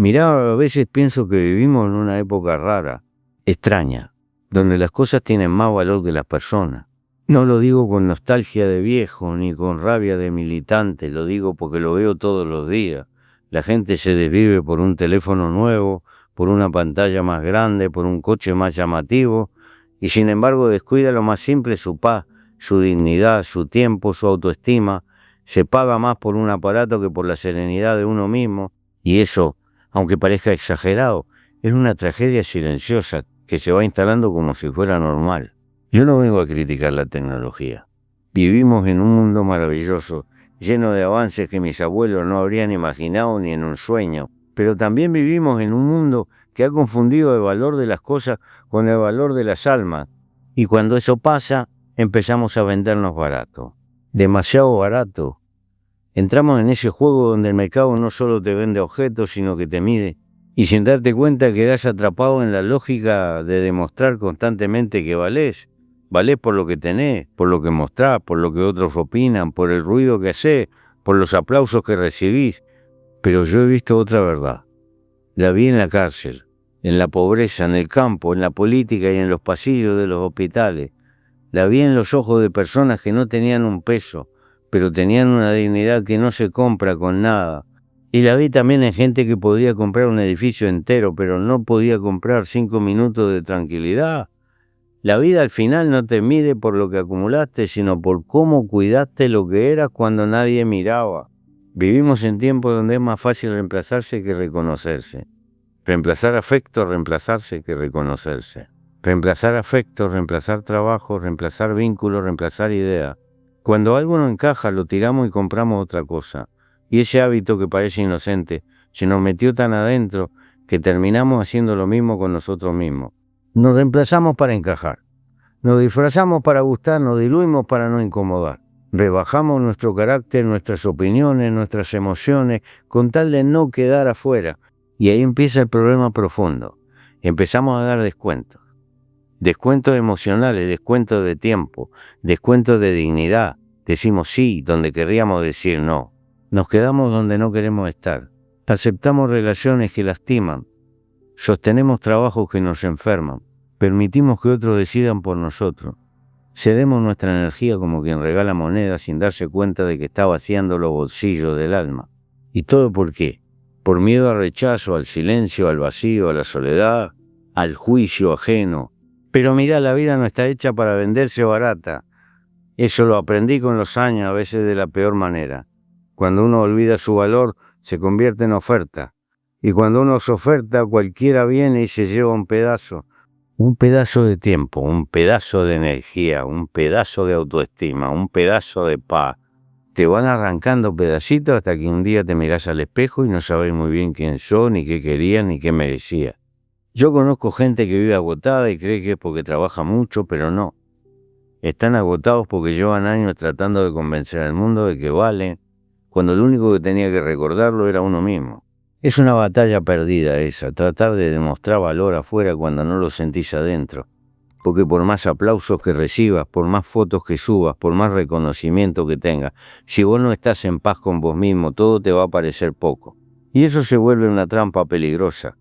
Mirá, a veces pienso que vivimos en una época rara, extraña, donde las cosas tienen más valor que las personas. No lo digo con nostalgia de viejo ni con rabia de militante, lo digo porque lo veo todos los días. La gente se desvive por un teléfono nuevo, por una pantalla más grande, por un coche más llamativo, y sin embargo descuida lo más simple, su paz, su dignidad, su tiempo, su autoestima. Se paga más por un aparato que por la serenidad de uno mismo, y eso, aunque parezca exagerado, es una tragedia silenciosa que se va instalando como si fuera normal. Yo no vengo a criticar la tecnología. Vivimos en un mundo maravilloso, lleno de avances que mis abuelos no habrían imaginado ni en un sueño, pero también vivimos en un mundo que ha confundido el valor de las cosas con el valor de las almas, y cuando eso pasa, empezamos a vendernos barato, demasiado barato. Entramos en ese juego donde el mercado no solo te vende objetos, sino que te mide. Y sin darte cuenta quedás atrapado en la lógica de demostrar constantemente que valés. Valés por lo que tenés, por lo que mostrás, por lo que otros opinan, por el ruido que hacés, por los aplausos que recibís. Pero yo he visto otra verdad. La vi en la cárcel, en la pobreza, en el campo, en la política y en los pasillos de los hospitales. La vi en los ojos de personas que no tenían un peso, pero tenían una dignidad que no se compra con nada. Y la vi también en gente que podía comprar un edificio entero, pero no podía comprar 5 minutos de tranquilidad. La vida al final no te mide por lo que acumulaste, sino por cómo cuidaste lo que eras cuando nadie miraba. Vivimos en tiempos donde es más fácil reemplazarse que reconocerse. Reemplazar afecto, reemplazarse que reconocerse. Reemplazar afecto, reemplazar trabajo, reemplazar vínculos, reemplazar ideas. Cuando algo no encaja, lo tiramos y compramos otra cosa. Y ese hábito que parece inocente se nos metió tan adentro que terminamos haciendo lo mismo con nosotros mismos. Nos reemplazamos para encajar. Nos disfrazamos para gustar, nos diluimos para no incomodar. Rebajamos nuestro carácter, nuestras opiniones, nuestras emociones, con tal de no quedar afuera. Y ahí empieza el problema profundo. Empezamos a dar descuentos. Descuentos emocionales, descuentos de tiempo, descuentos de dignidad. Decimos sí donde querríamos decir no. Nos quedamos donde no queremos estar. Aceptamos relaciones que lastiman. Sostenemos trabajos que nos enferman. Permitimos que otros decidan por nosotros. Cedemos nuestra energía como quien regala monedas sin darse cuenta de que está vaciando los bolsillos del alma. ¿Y todo por qué? Por miedo al rechazo, al silencio, al vacío, a la soledad, al juicio ajeno. Pero mirá, la vida no está hecha para venderse barata. Eso lo aprendí con los años, a veces de la peor manera. Cuando uno olvida su valor, se convierte en oferta. Y cuando uno se oferta, cualquiera viene y se lleva un pedazo de tiempo, un pedazo de energía, un pedazo de autoestima, un pedazo de paz. Te van arrancando pedacitos hasta que un día te mirás al espejo y no sabés muy bien quién sos, ni qué querías, ni qué merecías. Yo conozco gente que vive agotada y cree que es porque trabaja mucho, pero no. Están agotados porque llevan años tratando de convencer al mundo de que valen, cuando lo único que tenía que recordarlo era uno mismo. Es una batalla perdida esa, tratar de demostrar valor afuera cuando no lo sentís adentro. Porque por más aplausos que recibas, por más fotos que subas, por más reconocimiento que tengas, si vos no estás en paz con vos mismo, todo te va a parecer poco. Y eso se vuelve una trampa peligrosa.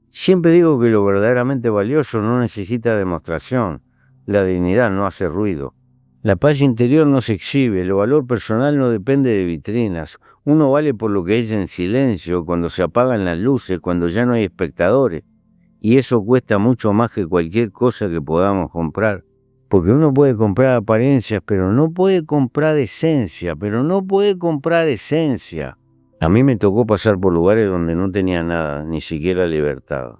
Siempre digo que lo verdaderamente valioso no necesita demostración. La dignidad no hace ruido. La paz interior no se exhibe, el valor personal no depende de vitrinas. Uno vale por lo que es en silencio, cuando se apagan las luces, cuando ya no hay espectadores. Y eso cuesta mucho más que cualquier cosa que podamos comprar. Porque uno puede comprar apariencias, pero no puede comprar esencia, A mí me tocó pasar por lugares donde no tenía nada, ni siquiera libertad.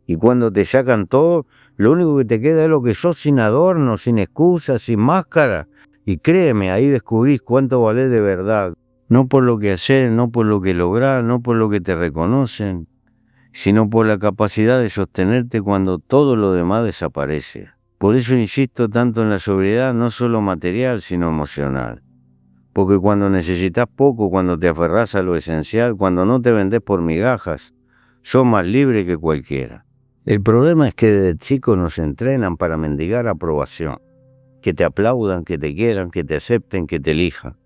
Y cuando te sacan todo, lo único que te queda es lo que sos sin adornos, sin excusas, sin máscara. Y créeme, ahí descubrís cuánto valés de verdad. No por lo que haces, no por lo que lográs, no por lo que te reconocen, sino por la capacidad de sostenerte cuando todo lo demás desaparece. Por eso insisto tanto en la sobriedad, no solo material, sino emocional. Porque cuando necesitas poco, cuando te aferrás a lo esencial, cuando no te vendés por migajas, sos más libre que cualquiera. El problema es que desde chicos nos entrenan para mendigar aprobación. Que te aplaudan, que te quieran, que te acepten, que te elijan.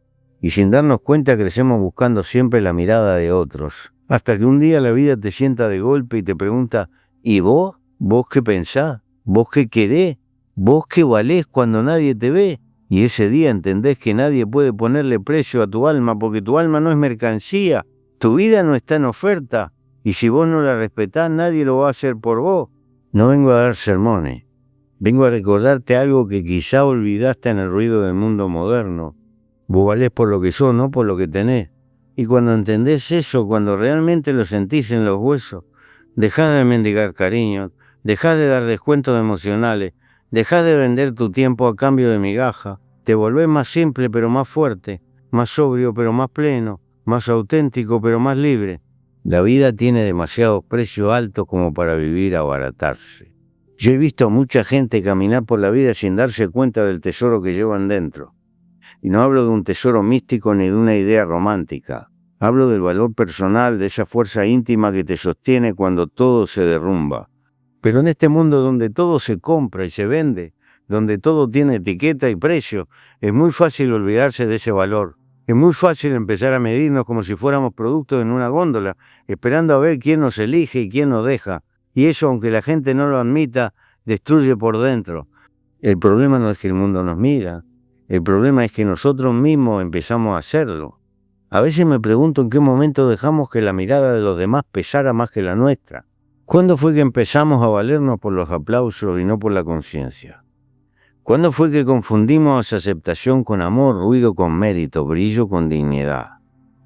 Y sin darnos cuenta crecemos buscando siempre la mirada de otros. Hasta que un día la vida te sienta de golpe y te pregunta, ¿y vos? ¿Vos qué pensás? ¿Vos qué querés? ¿Vos qué valés cuando nadie te ve? Y ese día entendés que nadie puede ponerle precio a tu alma porque tu alma no es mercancía, tu vida no está en oferta y si vos no la respetás nadie lo va a hacer por vos. No vengo a dar sermones, vengo a recordarte algo que quizá olvidaste en el ruido del mundo moderno. Vos valés por lo que sos, no por lo que tenés. Y cuando entendés eso, cuando realmente lo sentís en los huesos, dejás de mendigar cariño, dejás de dar descuentos emocionales, dejás de vender tu tiempo a cambio de migaja, te volvés más simple pero más fuerte, más sobrio pero más pleno, más auténtico pero más libre. La vida tiene demasiados precios altos como para vivir a abaratarse. Yo he visto a mucha gente caminar por la vida sin darse cuenta del tesoro que llevan dentro. Y no hablo de un tesoro místico ni de una idea romántica. Hablo del valor personal, de esa fuerza íntima que te sostiene cuando todo se derrumba. Pero en este mundo donde todo se compra y se vende, donde todo tiene etiqueta y precio, es muy fácil olvidarse de ese valor. Es muy fácil empezar a medirnos como si fuéramos productos en una góndola, esperando a ver quién nos elige y quién nos deja. Y eso, aunque la gente no lo admita, destruye por dentro. El problema no es que el mundo nos mira. El problema es que nosotros mismos empezamos a hacerlo. A veces me pregunto en qué momento dejamos que la mirada de los demás pesara más que la nuestra. ¿Cuándo fue que empezamos a valernos por los aplausos y no por la conciencia? ¿Cuándo fue que confundimos aceptación con amor, ruido con mérito, brillo con dignidad?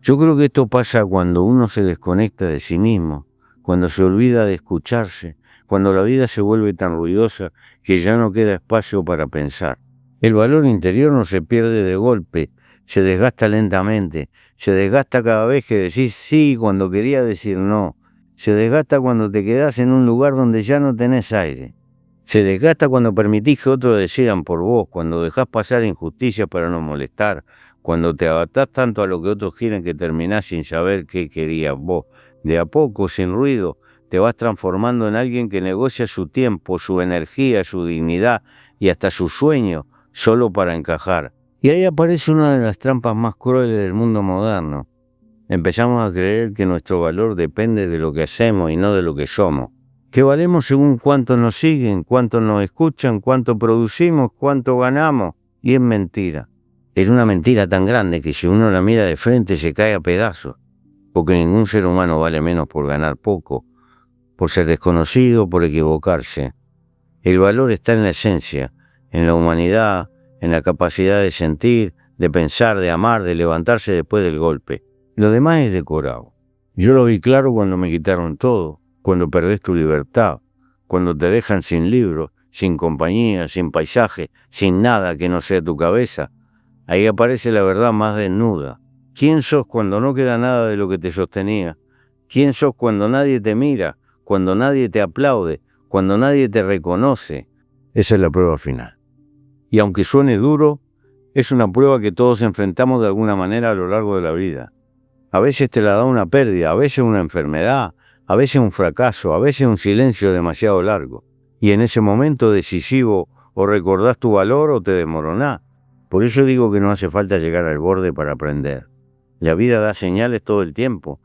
Yo creo que esto pasa cuando uno se desconecta de sí mismo, cuando se olvida de escucharse, cuando la vida se vuelve tan ruidosa que ya no queda espacio para pensar. El valor interior no se pierde de golpe, se desgasta lentamente, se desgasta cada vez que decís sí cuando quería decir no, se desgasta cuando te quedás en un lugar donde ya no tenés aire, se desgasta cuando permitís que otros decidan por vos, cuando dejás pasar injusticias para no molestar, cuando te adaptás tanto a lo que otros quieren que terminás sin saber qué querías vos. De a poco, sin ruido, te vas transformando en alguien que negocia su tiempo, su energía, su dignidad y hasta su sueño, solo para encajar. Y ahí aparece una de las trampas más crueles del mundo moderno. Empezamos a creer que nuestro valor depende de lo que hacemos y no de lo que somos. Que valemos según cuánto nos siguen, cuánto nos escuchan, cuánto producimos, cuánto ganamos. Y es mentira. Es una mentira tan grande que si uno la mira de frente se cae a pedazos. Porque ningún ser humano vale menos por ganar poco, por ser desconocido, por equivocarse. El valor está en la esencia, en la humanidad, en la capacidad de sentir, de pensar, de amar, de levantarse después del golpe. Lo demás es decorado. Yo lo vi claro cuando me quitaron todo, cuando perdés tu libertad, cuando te dejan sin libro, sin compañía, sin paisaje, sin nada que no sea tu cabeza. Ahí aparece la verdad más desnuda. ¿Quién sos cuando no queda nada de lo que te sostenía? ¿Quién sos cuando nadie te mira, cuando nadie te aplaude, cuando nadie te reconoce? Esa es la prueba final. Y aunque suene duro, es una prueba que todos enfrentamos de alguna manera a lo largo de la vida. A veces te la da una pérdida, a veces una enfermedad, a veces un fracaso, a veces un silencio demasiado largo. Y en ese momento decisivo o recordás tu valor o te desmoronás. Por eso digo que no hace falta llegar al borde para aprender. La vida da señales todo el tiempo,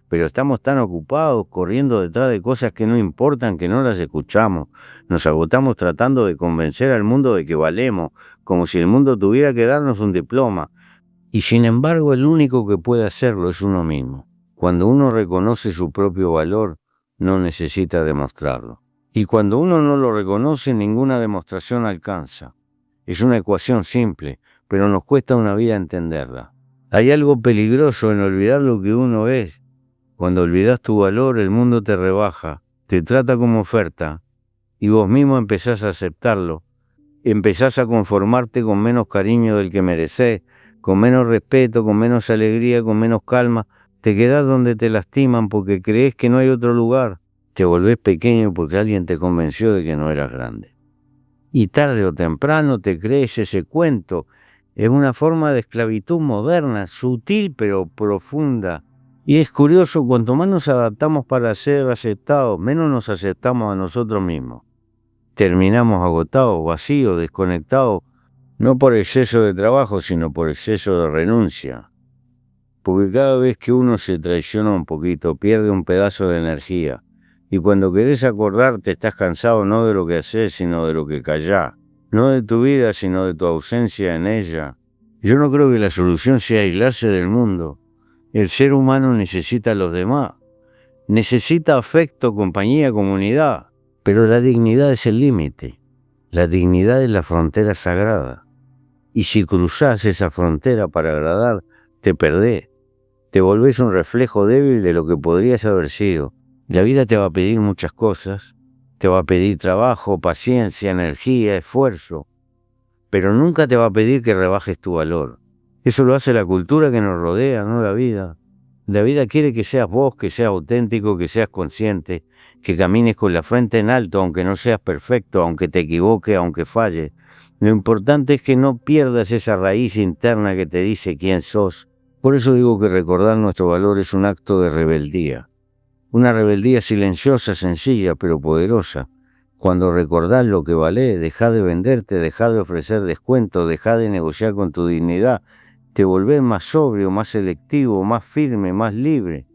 pero estamos tan ocupados corriendo detrás de cosas que no importan que no las escuchamos. Nos agotamos tratando de convencer al mundo de que valemos, como si el mundo tuviera que darnos un diploma. Y sin embargo, el único que puede hacerlo es uno mismo. Cuando uno reconoce su propio valor, no necesita demostrarlo. Y cuando uno no lo reconoce, ninguna demostración alcanza. Es una ecuación simple, pero nos cuesta una vida entenderla. Hay algo peligroso en olvidar lo que uno es. Cuando olvidas tu valor, el mundo te rebaja, te trata como oferta, y vos mismo empezás a aceptarlo. Empezás a conformarte con menos cariño del que merecés, con menos respeto, con menos alegría, con menos calma. Te quedás donde te lastiman porque crees que no hay otro lugar. Te volvés pequeño porque alguien te convenció de que no eras grande. Y tarde o temprano te crees ese cuento. Es una forma de esclavitud moderna, sutil pero profunda. Y es curioso, cuanto más nos adaptamos para ser aceptados, menos nos aceptamos a nosotros mismos. Terminamos agotados, vacíos, desconectados, no por exceso de trabajo, sino por exceso de renuncia. porque cada vez que uno se traiciona un poquito, pierde un pedazo de energía. Y cuando querés acordarte, estás cansado no de lo que haces, sino de lo que callás. No de tu vida, sino de tu ausencia en ella. Yo no creo que la solución sea aislarse del mundo. El ser humano necesita a los demás. Necesita afecto, compañía, comunidad. Pero la dignidad es el límite. La dignidad es la frontera sagrada. Y si cruzás esa frontera para agradar, te perdés. Te volvés un reflejo débil de lo que podrías haber sido. La vida te va a pedir muchas cosas. Te va a pedir trabajo, paciencia, energía, esfuerzo. Pero nunca te va a pedir que rebajes tu valor. Eso lo hace la cultura que nos rodea, no la vida. La vida quiere que seas vos, que seas auténtico, que seas consciente, que camines con la frente en alto, aunque no seas perfecto, aunque te equivoques, aunque falles. Lo importante es que no pierdas esa raíz interna que te dice quién sos. Por eso digo que recordar nuestro valor es un acto de rebeldía. Una rebeldía silenciosa, sencilla, pero poderosa. Cuando recordás lo que valés, dejá de venderte, dejá de ofrecer descuentos, dejá de negociar con tu dignidad. Te volvés más sobrio, más selectivo, más firme, más libre.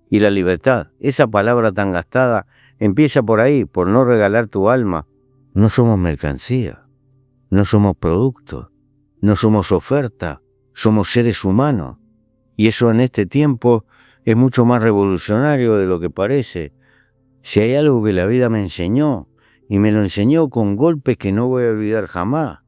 Y la libertad, esa palabra tan gastada, empieza por ahí, por no regalar tu alma. No somos mercancía, no somos productos, no somos oferta, somos seres humanos. Y eso en este tiempo es mucho más revolucionario de lo que parece. Si hay algo que la vida me enseñó, y me lo enseñó con golpes que no voy a olvidar jamás,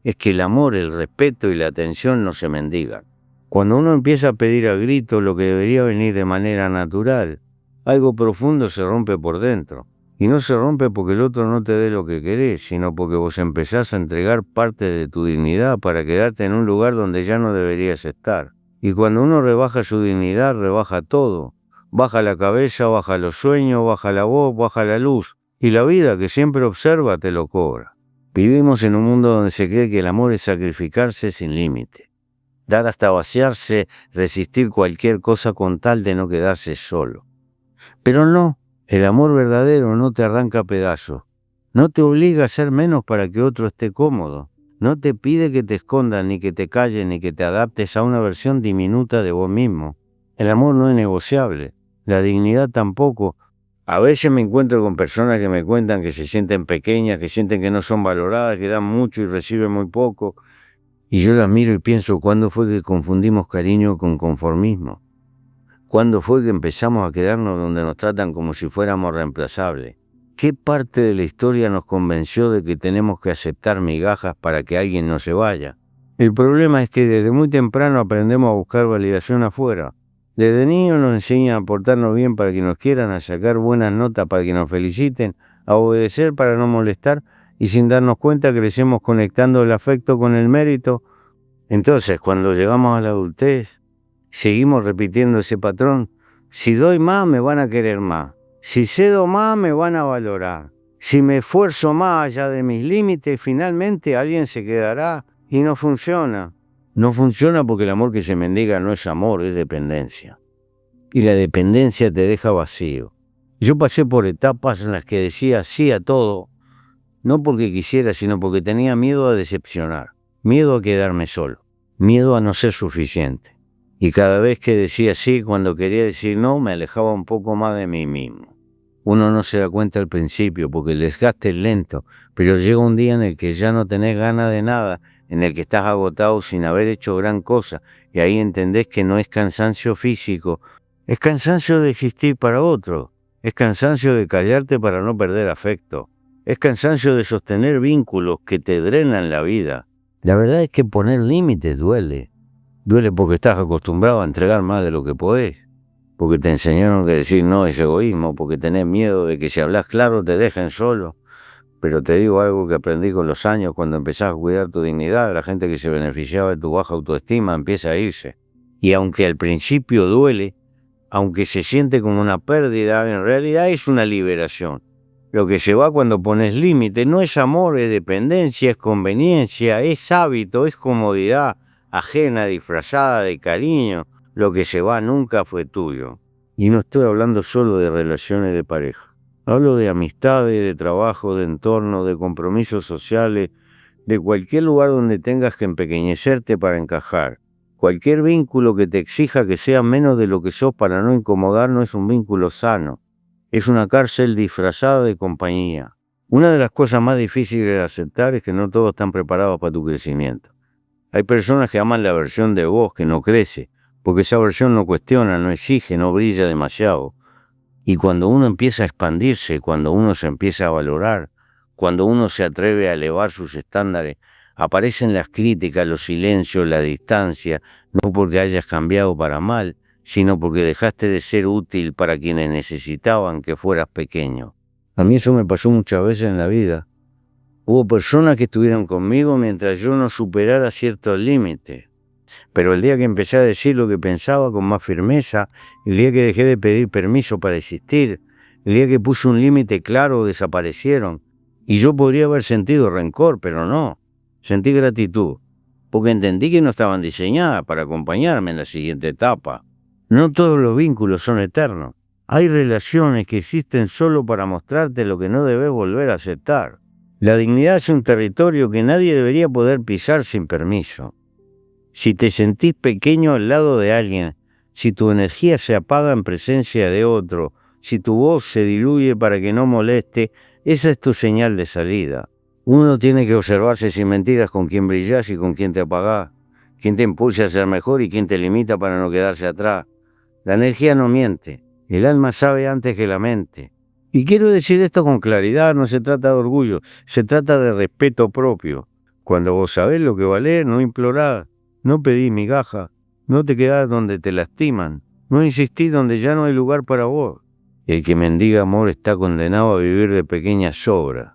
es que el amor, el respeto y la atención no se mendigan. Cuando uno empieza a pedir a gritos lo que debería venir de manera natural, algo profundo se rompe por dentro. Y no se rompe porque el otro no te dé lo que querés, sino porque vos empezás a entregar parte de tu dignidad para quedarte en un lugar donde ya no deberías estar. Y cuando uno rebaja su dignidad, rebaja todo. Baja la cabeza, baja los sueños, baja la voz, baja la luz. Y la vida que siempre observa te lo cobra. Vivimos en un mundo donde se cree que el amor es sacrificarse sin límite. Dar hasta vaciarse, resistir cualquier cosa con tal de no quedarse solo. Pero no, el amor verdadero no te arranca pedazos. No te obliga a ser menos para que otro esté cómodo. No te pide que te escondas, ni que te calles, ni que te adaptes a una versión diminuta de vos mismo. El amor no es negociable, la dignidad tampoco. A veces me encuentro con personas que me cuentan que se sienten pequeñas, que sienten que no son valoradas, que dan mucho y reciben muy poco. Y yo las miro y pienso, ¿cuándo fue que confundimos cariño con conformismo? ¿Cuándo fue que empezamos a quedarnos donde nos tratan como si fuéramos reemplazables? ¿Qué parte de la historia nos convenció de que tenemos que aceptar migajas para que alguien no se vaya? El problema es que desde muy temprano aprendemos a buscar validación afuera. Desde niños nos enseñan a portarnos bien para que nos quieran, a sacar buenas notas para que nos feliciten, a obedecer para no molestar, y sin darnos cuenta crecemos conectando el afecto con el mérito. Entonces, cuando llegamos a la adultez, seguimos repitiendo ese patrón. Si doy más, me van a querer más. Si cedo más, me van a valorar. Si me esfuerzo más allá de mis límites, finalmente alguien se quedará. Y no funciona. No funciona porque el amor que se mendiga no es amor, es dependencia. Y la dependencia te deja vacío. Yo pasé por etapas en las que decía sí a todo, no porque quisiera, sino porque tenía miedo a decepcionar, miedo a quedarme solo, miedo a no ser suficiente. Y cada vez que decía sí, cuando quería decir no, me alejaba un poco más de mí mismo. Uno no se da cuenta al principio porque el desgaste es lento, pero llega un día en el que ya no tenés ganas de nada, en el que estás agotado sin haber hecho gran cosa, y ahí entendés que no es cansancio físico, es cansancio de existir para otro, es cansancio de callarte para no perder afecto, es cansancio de sostener vínculos que te drenan la vida. La verdad es que poner límites duele. Duele porque estás acostumbrado a entregar más de lo que podés, porque te enseñaron que decir no es egoísmo, porque tenés miedo de que si hablas claro te dejen solo. Pero te digo algo que aprendí con los años, cuando empezás a cuidar tu dignidad, la gente que se beneficiaba de tu baja autoestima empieza a irse. Y aunque al principio duele, aunque se siente como una pérdida, en realidad es una liberación. Lo que se va cuando pones límite no es amor, es dependencia, es conveniencia, es hábito, es comodidad ajena, disfrazada de cariño. Lo que se va nunca fue tuyo. Y no estoy hablando solo de relaciones de pareja. Hablo de amistades, de trabajo, de entorno, de compromisos sociales, de cualquier lugar donde tengas que empequeñecerte para encajar. Cualquier vínculo que te exija que seas menos de lo que sos para no incomodar no es un vínculo sano. Es una cárcel disfrazada de compañía. Una de las cosas más difíciles de aceptar es que no todos están preparados para tu crecimiento. Hay personas que aman la versión de vos que no crece, porque esa versión no cuestiona, no exige, no brilla demasiado. Y cuando uno empieza a expandirse, cuando uno se empieza a valorar, cuando uno se atreve a elevar sus estándares, aparecen las críticas, los silencios, la distancia, no porque hayas cambiado para mal, sino porque dejaste de ser útil para quienes necesitaban que fueras pequeño. A mí eso me pasó muchas veces en la vida. Hubo personas que estuvieron conmigo mientras yo no superara ciertos límites. Pero el día que empecé a decir lo que pensaba con más firmeza, el día que dejé de pedir permiso para existir, el día que puse un límite claro, desaparecieron. Y yo podría haber sentido rencor, pero no. Sentí gratitud, porque entendí que no estaban diseñadas para acompañarme en la siguiente etapa. No todos los vínculos son eternos. Hay relaciones que existen solo para mostrarte lo que no debes volver a aceptar. La dignidad es un territorio que nadie debería poder pisar sin permiso. Si te sentís pequeño al lado de alguien, si tu energía se apaga en presencia de otro, si tu voz se diluye para que no moleste, esa es tu señal de salida. Uno tiene que observarse sin mentiras con quién brillás y con quién te apagás, quién te impulsa a ser mejor y quién te limita para no quedarse atrás. La energía no miente, el alma sabe antes que la mente. Y quiero decir esto con claridad, no se trata de orgullo, se trata de respeto propio. Cuando vos sabés lo que valés, no implorás. No pedís migaja, no te quedás donde te lastiman, no insistís donde ya no hay lugar para vos. El que mendiga amor está condenado a vivir de pequeñas sobras.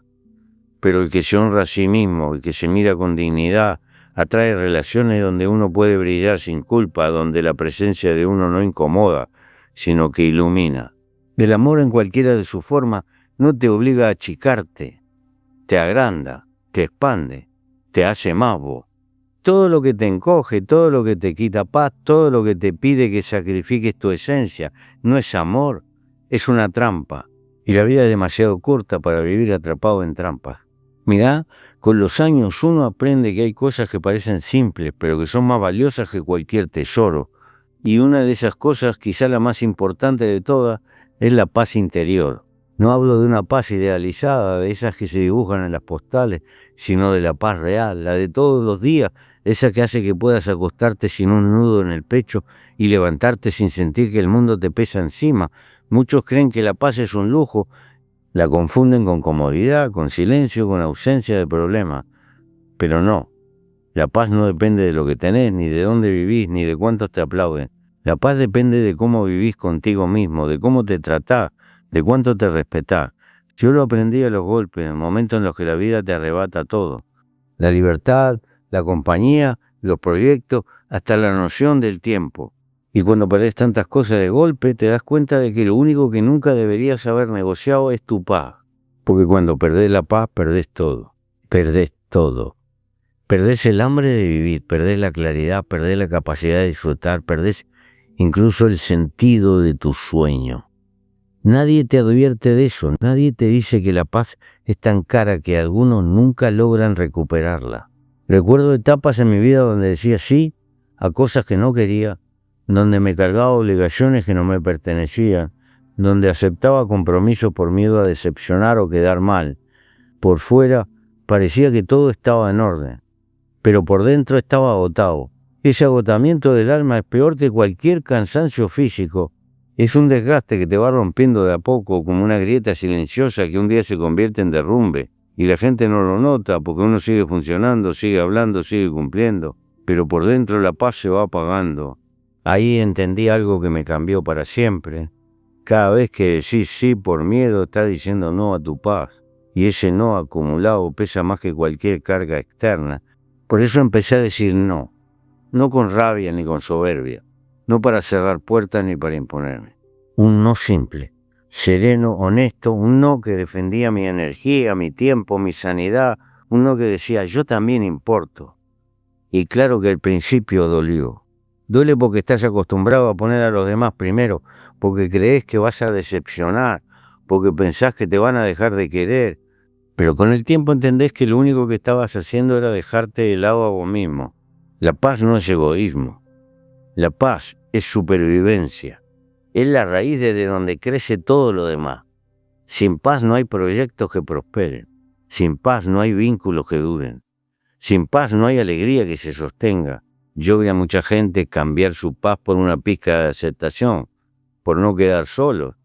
Pero el que se honra a sí mismo, el que se mira con dignidad, atrae relaciones donde uno puede brillar sin culpa, donde la presencia de uno no incomoda, sino que ilumina. El amor en cualquiera de sus formas no te obliga a achicarte, te agranda, te expande, te hace más vos. Todo lo que te encoge, todo lo que te quita paz, todo lo que te pide que sacrifiques tu esencia, no es amor, es una trampa. Y la vida es demasiado corta para vivir atrapado en trampas. Mirá, con los años uno aprende que hay cosas que parecen simples, pero que son más valiosas que cualquier tesoro. Y una de esas cosas, quizá la más importante de todas, es la paz interior. No hablo de una paz idealizada, de esas que se dibujan en las postales, sino de la paz real, la de todos los días, esa que hace que puedas acostarte sin un nudo en el pecho y levantarte sin sentir que el mundo te pesa encima. Muchos creen que la paz es un lujo, la confunden con comodidad, con silencio, con ausencia de problemas. Pero no, la paz no depende de lo que tenés, ni de dónde vivís, ni de cuántos te aplauden. La paz depende de cómo vivís contigo mismo, de cómo te tratás, de cuánto te respetás. Yo lo aprendí a los golpes, en momentos en los que la vida te arrebata todo. La libertad, la compañía, los proyectos, hasta la noción del tiempo. Y cuando perdés tantas cosas de golpe, te das cuenta de que lo único que nunca deberías haber negociado es tu paz. Porque cuando perdés la paz, perdés todo. Perdés todo. Perdés el hambre de vivir, perdés la claridad, perdés la capacidad de disfrutar, perdés incluso el sentido de tu sueño. Nadie te advierte de eso, nadie te dice que la paz es tan cara que algunos nunca logran recuperarla. Recuerdo etapas en mi vida donde decía sí a cosas que no quería, donde me cargaba obligaciones que no me pertenecían, donde aceptaba compromisos por miedo a decepcionar o quedar mal. Por fuera parecía que todo estaba en orden, pero por dentro estaba agotado. Ese agotamiento del alma es peor que cualquier cansancio físico. Es un desgaste que te va rompiendo de a poco, como una grieta silenciosa que un día se convierte en derrumbe. Y la gente no lo nota porque uno sigue funcionando, sigue hablando, sigue cumpliendo. Pero por dentro la paz se va apagando. Ahí entendí algo que me cambió para siempre. Cada vez que decís sí por miedo, estás diciendo no a tu paz. Y ese no acumulado pesa más que cualquier carga externa. Por eso empecé a decir no. No con rabia ni con soberbia. No para cerrar puertas ni para imponerme. Un no simple, sereno, honesto, un no que defendía mi energía, mi tiempo, mi sanidad, un no que decía yo también importo. Y claro que al principio dolió. Duele porque estás acostumbrado a poner a los demás primero, porque crees que vas a decepcionar, porque pensás que te van a dejar de querer. Pero con el tiempo entendés que lo único que estabas haciendo era dejarte de lado a vos mismo. La paz no es egoísmo. La paz es supervivencia. Es la raíz desde donde crece todo lo demás. Sin paz no hay proyectos que prosperen. Sin paz no hay vínculos que duren. Sin paz no hay alegría que se sostenga. Yo vi a mucha gente cambiar su paz por una pizca de aceptación, por no quedar solos,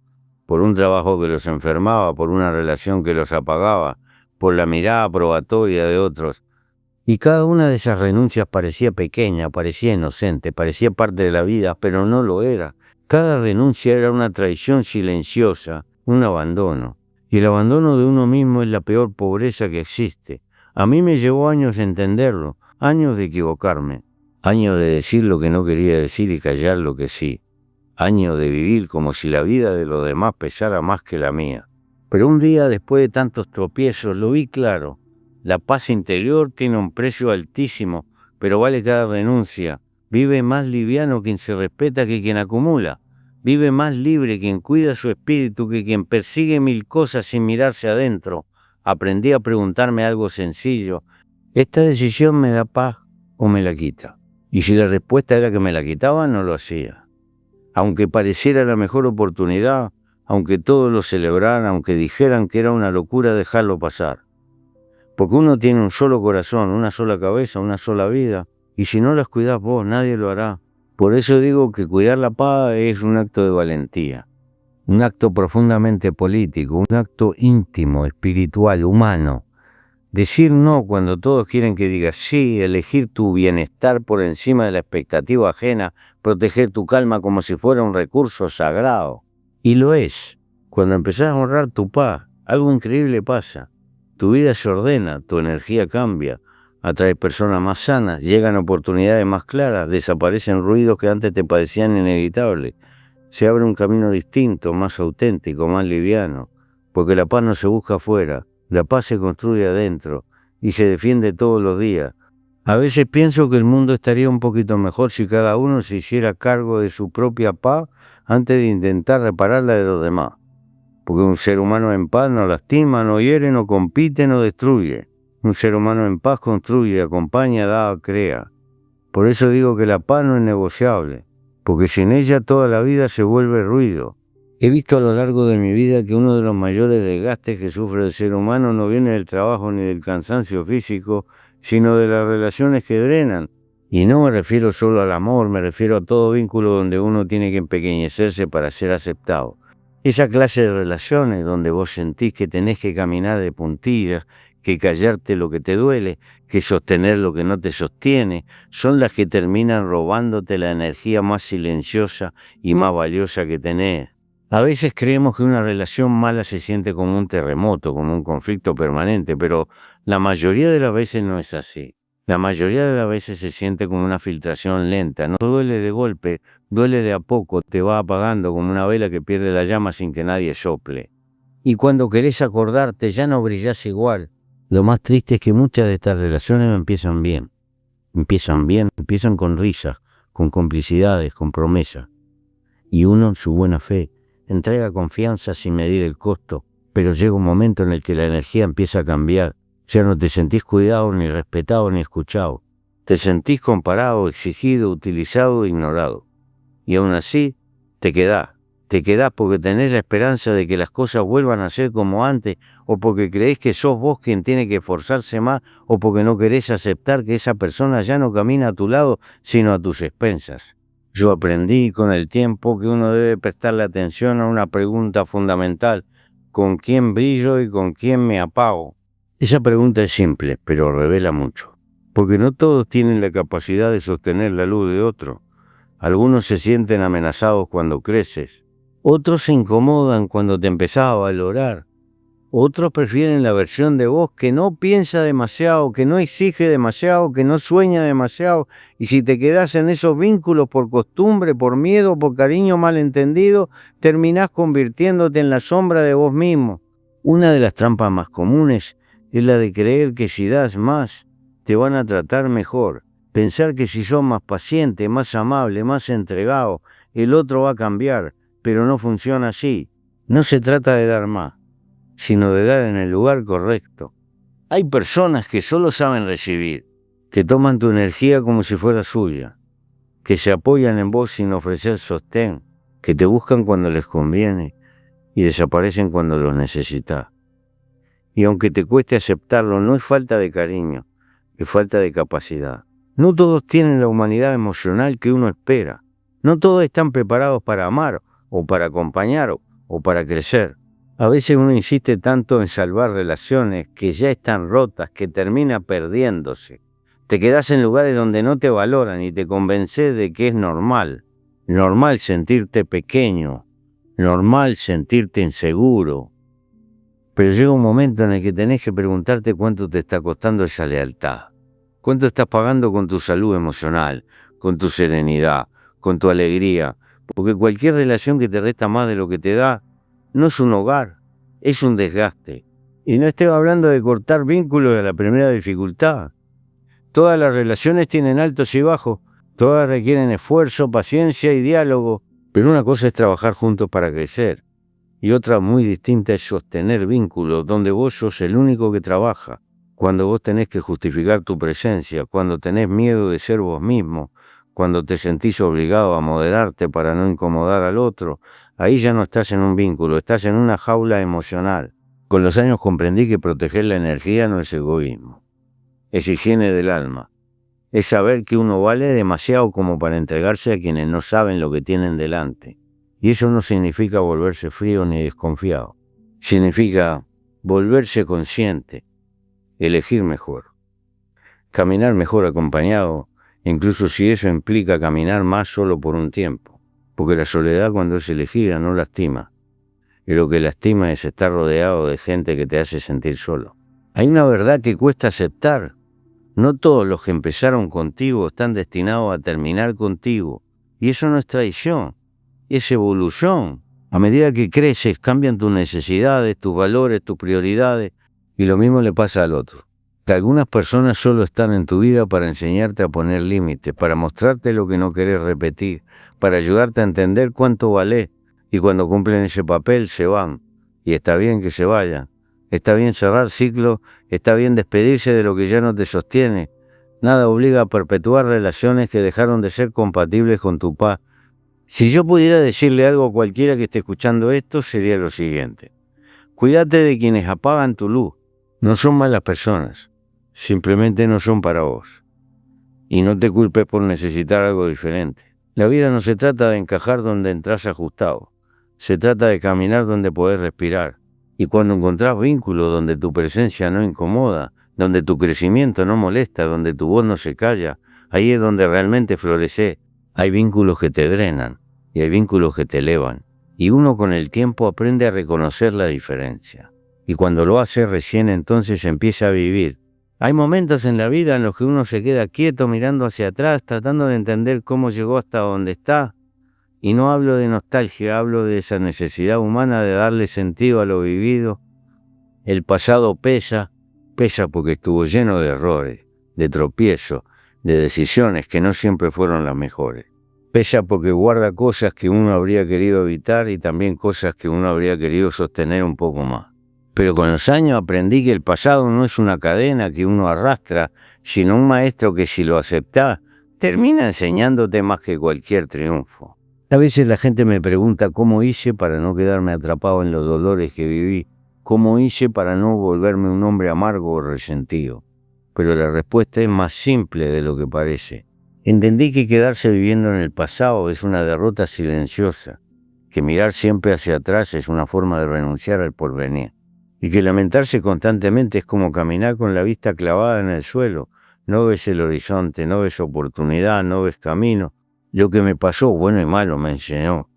por un trabajo que los enfermaba, por una relación que los apagaba, por la mirada probatoria de otros. Y cada una de esas renuncias parecía pequeña, parecía inocente, parecía parte de la vida, pero no lo era. Cada renuncia era una traición silenciosa, un abandono. Y el abandono de uno mismo es la peor pobreza que existe. A mí me llevó años entenderlo, años de equivocarme, años de decir lo que no quería decir y callar lo que sí, años de vivir como si la vida de los demás pesara más que la mía. Pero un día, después de tantos tropiezos, lo vi claro. La paz interior tiene un precio altísimo, pero vale cada renuncia. Vive más liviano quien se respeta que quien acumula. Vive más libre quien cuida su espíritu que quien persigue mil cosas sin mirarse adentro. Aprendí a preguntarme algo sencillo. ¿Esta decisión me da paz o me la quita? Y si la respuesta era que me la quitaba, no lo hacía. Aunque pareciera la mejor oportunidad, aunque todos lo celebraran, aunque dijeran que era una locura dejarlo pasar. Porque uno tiene un solo corazón, una sola cabeza, una sola vida, y si no las cuidás vos, nadie lo hará. Por eso digo que cuidar la paz es un acto de valentía, un acto profundamente político, un acto íntimo, espiritual, humano. Decir no cuando todos quieren que digas sí, elegir tu bienestar por encima de la expectativa ajena, proteger tu calma como si fuera un recurso sagrado. Y lo es. Cuando empezás a honrar tu paz, algo increíble pasa. Tu vida se ordena, tu energía cambia, atraes personas más sanas, llegan oportunidades más claras, desaparecen ruidos que antes te parecían inevitables. Se abre un camino distinto, más auténtico, más liviano, porque la paz no se busca afuera, la paz se construye adentro y se defiende todos los días. A veces pienso que el mundo estaría un poquito mejor si cada uno se hiciera cargo de su propia paz antes de intentar reparar la de los demás. Porque un ser humano en paz no lastima, no hiere, no compite, no destruye. Un ser humano en paz construye, acompaña, da, crea. Por eso digo que la paz no es negociable, porque sin ella toda la vida se vuelve ruido. He visto a lo largo de mi vida que uno de los mayores desgastes que sufre el ser humano no viene del trabajo ni del cansancio físico, sino de las relaciones que drenan. Y no me refiero solo al amor, me refiero a todo vínculo donde uno tiene que empequeñecerse para ser aceptado. Esa clase de relaciones donde vos sentís que tenés que caminar de puntillas, que callarte lo que te duele, que sostener lo que no te sostiene, son las que terminan robándote la energía más silenciosa y más valiosa que tenés. A veces creemos que una relación mala se siente como un terremoto, como un conflicto permanente, pero la mayoría de las veces no es así. La mayoría de las veces se siente como una filtración lenta, no duele de golpe, duele de a poco, te va apagando como una vela que pierde la llama sin que nadie sople. Y cuando querés acordarte ya no brillás igual. Lo más triste es que muchas de estas relaciones no empiezan bien, empiezan con risas, con complicidades, con promesas. Y uno, en su buena fe, entrega confianza sin medir el costo, pero llega un momento en el que la energía empieza a cambiar. Ya no te sentís cuidado, ni respetado, ni escuchado. Te sentís comparado, exigido, utilizado, ignorado. Y aún así, te quedás porque tenés la esperanza de que las cosas vuelvan a ser como antes, o porque creés que sos vos quien tiene que esforzarse más, o porque no querés aceptar que esa persona ya no camina a tu lado, sino a tus expensas. Yo aprendí con el tiempo que uno debe prestarle atención a una pregunta fundamental: ¿con quién brillo y con quién me apago? Esa pregunta es simple, pero revela mucho, porque no todos tienen la capacidad de sostener la luz de otro. Algunos se sienten amenazados cuando creces, otros se incomodan cuando te empezás a valorar, otros prefieren la versión de vos que no piensa demasiado, que no exige demasiado, que no sueña demasiado, y si te quedás en esos vínculos por costumbre, por miedo, por cariño malentendido, terminás convirtiéndote en la sombra de vos mismo. Una de las trampas más comunes es la de creer que si das más, te van a tratar mejor. Pensar que si sos más paciente, más amable, más entregado, el otro va a cambiar, pero no funciona así. No se trata de dar más, sino de dar en el lugar correcto. Hay personas que solo saben recibir, que toman tu energía como si fuera suya, que se apoyan en vos sin ofrecer sostén, que te buscan cuando les conviene y desaparecen cuando los necesitas. Y aunque te cueste aceptarlo, no es falta de cariño, es falta de capacidad. No todos tienen la humanidad emocional que uno espera. No todos están preparados para amar o para acompañar o para crecer. A veces uno insiste tanto en salvar relaciones que ya están rotas, que termina perdiéndose. Te quedás en lugares donde no te valoran y te convences de que es normal. Normal sentirte pequeño, normal sentirte inseguro. Pero llega un momento en el que tenés que preguntarte cuánto te está costando esa lealtad. ¿Cuánto estás pagando con tu salud emocional, con tu serenidad, con tu alegría? Porque cualquier relación que te resta más de lo que te da, no es un hogar, es un desgaste. Y no estoy hablando de cortar vínculos a la primera dificultad. Todas las relaciones tienen altos y bajos, todas requieren esfuerzo, paciencia y diálogo. Pero una cosa es trabajar juntos para crecer. Y otra muy distinta es sostener vínculos donde vos sos el único que trabaja. Cuando vos tenés que justificar tu presencia, cuando tenés miedo de ser vos mismo, cuando te sentís obligado a moderarte para no incomodar al otro, ahí ya no estás en un vínculo, estás en una jaula emocional. Con los años comprendí que proteger la energía no es egoísmo, es higiene del alma. Es saber que uno vale demasiado como para entregarse a quienes no saben lo que tienen delante. Y eso no significa volverse frío ni desconfiado. Significa volverse consciente, elegir mejor, caminar mejor acompañado, incluso si eso implica caminar más solo por un tiempo. Porque la soledad cuando es elegida no lastima. Y lo que lastima es estar rodeado de gente que te hace sentir solo. Hay una verdad que cuesta aceptar. No todos los que empezaron contigo están destinados a terminar contigo. Y eso no es traición. Es evolución. A medida que creces, cambian tus necesidades, tus valores, tus prioridades, y lo mismo le pasa al otro. Que algunas personas solo están en tu vida para enseñarte a poner límites, para mostrarte lo que no querés repetir, para ayudarte a entender cuánto valés, y cuando cumplen ese papel se van. Y está bien que se vayan. Está bien cerrar ciclos, está bien despedirse de lo que ya no te sostiene. Nada obliga a perpetuar relaciones que dejaron de ser compatibles con tu paz. Si yo pudiera decirle algo a cualquiera que esté escuchando esto, sería lo siguiente. Cuídate de quienes apagan tu luz. No son malas personas, simplemente no son para vos. Y no te culpes por necesitar algo diferente. La vida no se trata de encajar donde entras ajustado. Se trata de caminar donde podés respirar. Y cuando encontrás vínculos donde tu presencia no incomoda, donde tu crecimiento no molesta, donde tu voz no se calla, ahí es donde realmente florecés. Hay vínculos que te drenan y hay vínculos que te elevan. Y uno con el tiempo aprende a reconocer la diferencia. Y cuando lo hace recién entonces empieza a vivir. Hay momentos en la vida en los que uno se queda quieto mirando hacia atrás, tratando de entender cómo llegó hasta donde está. Y no hablo de nostalgia, hablo de esa necesidad humana de darle sentido a lo vivido. El pasado pesa porque estuvo lleno de errores, de tropiezos, de decisiones que no siempre fueron las mejores. Pesa porque guarda cosas que uno habría querido evitar y también cosas que uno habría querido sostener un poco más. Pero con los años aprendí que el pasado no es una cadena que uno arrastra, sino un maestro que si lo aceptás, termina enseñándote más que cualquier triunfo. A veces la gente me pregunta cómo hice para no quedarme atrapado en los dolores que viví, cómo hice para no volverme un hombre amargo o resentido. Pero la respuesta es más simple de lo que parece. Entendí que quedarse viviendo en el pasado es una derrota silenciosa, que mirar siempre hacia atrás es una forma de renunciar al porvenir, y que lamentarse constantemente es como caminar con la vista clavada en el suelo. No ves el horizonte, no ves oportunidad, no ves camino. Lo que me pasó, bueno y malo, me enseñó.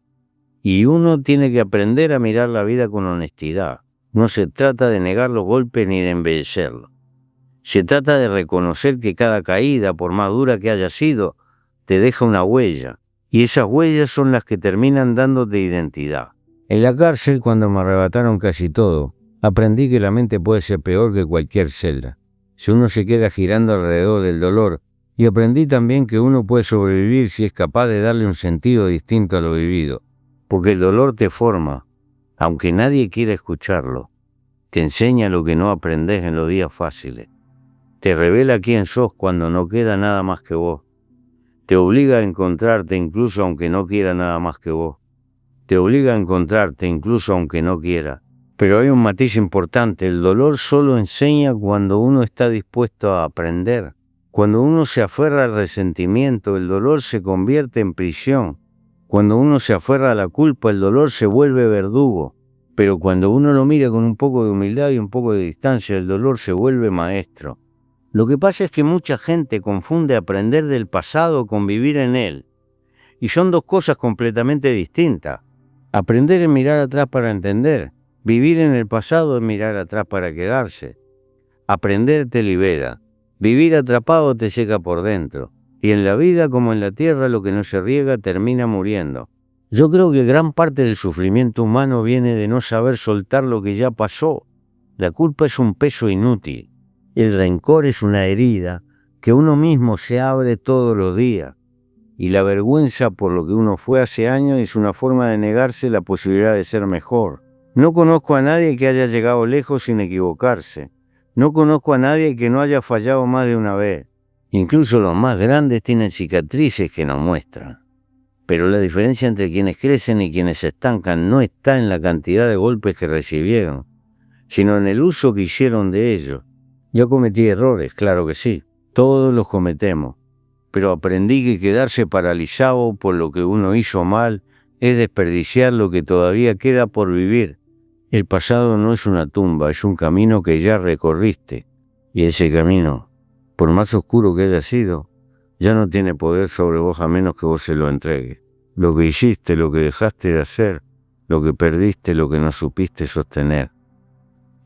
Y uno tiene que aprender a mirar la vida con honestidad. No se trata de negar los golpes ni de embellecerlos. Se trata de reconocer que cada caída, por más dura que haya sido, te deja una huella. Y esas huellas son las que terminan dándote identidad. En la cárcel, cuando me arrebataron casi todo, aprendí que la mente puede ser peor que cualquier celda, si uno se queda girando alrededor del dolor. Y aprendí también que uno puede sobrevivir si es capaz de darle un sentido distinto a lo vivido. Porque el dolor te forma, aunque nadie quiera escucharlo. Te enseña lo que no aprendés en los días fáciles. Te revela quién sos cuando no queda nada más que vos. Te obliga a encontrarte incluso aunque no quiera nada más que vos. Te obliga a encontrarte incluso aunque no quiera. Pero hay un matiz importante, el dolor solo enseña cuando uno está dispuesto a aprender. Cuando uno se aferra al resentimiento, el dolor se convierte en prisión. Cuando uno se aferra a la culpa, el dolor se vuelve verdugo. Pero cuando uno lo mira con un poco de humildad y un poco de distancia, el dolor se vuelve maestro. Lo que pasa es que mucha gente confunde aprender del pasado con vivir en él. Y son dos cosas completamente distintas. Aprender es mirar atrás para entender. Vivir en el pasado es mirar atrás para quedarse. Aprender te libera. Vivir atrapado te seca por dentro. Y en la vida como en la tierra lo que no se riega termina muriendo. Yo creo que gran parte del sufrimiento humano viene de no saber soltar lo que ya pasó. La culpa es un peso inútil. El rencor es una herida que uno mismo se abre todos los días. Y la vergüenza por lo que uno fue hace años es una forma de negarse la posibilidad de ser mejor. No conozco a nadie que haya llegado lejos sin equivocarse. No conozco a nadie que no haya fallado más de una vez. Incluso los más grandes tienen cicatrices que nos muestran. Pero la diferencia entre quienes crecen y quienes se estancan no está en la cantidad de golpes que recibieron, sino en el uso que hicieron de ellos. Yo cometí errores, claro que sí, todos los cometemos, pero aprendí que quedarse paralizado por lo que uno hizo mal es desperdiciar lo que todavía queda por vivir. El pasado no es una tumba, es un camino que ya recorriste, y ese camino, por más oscuro que haya sido, ya no tiene poder sobre vos a menos que vos se lo entregues. Lo que hiciste, lo que dejaste de hacer, lo que perdiste, lo que no supiste sostener.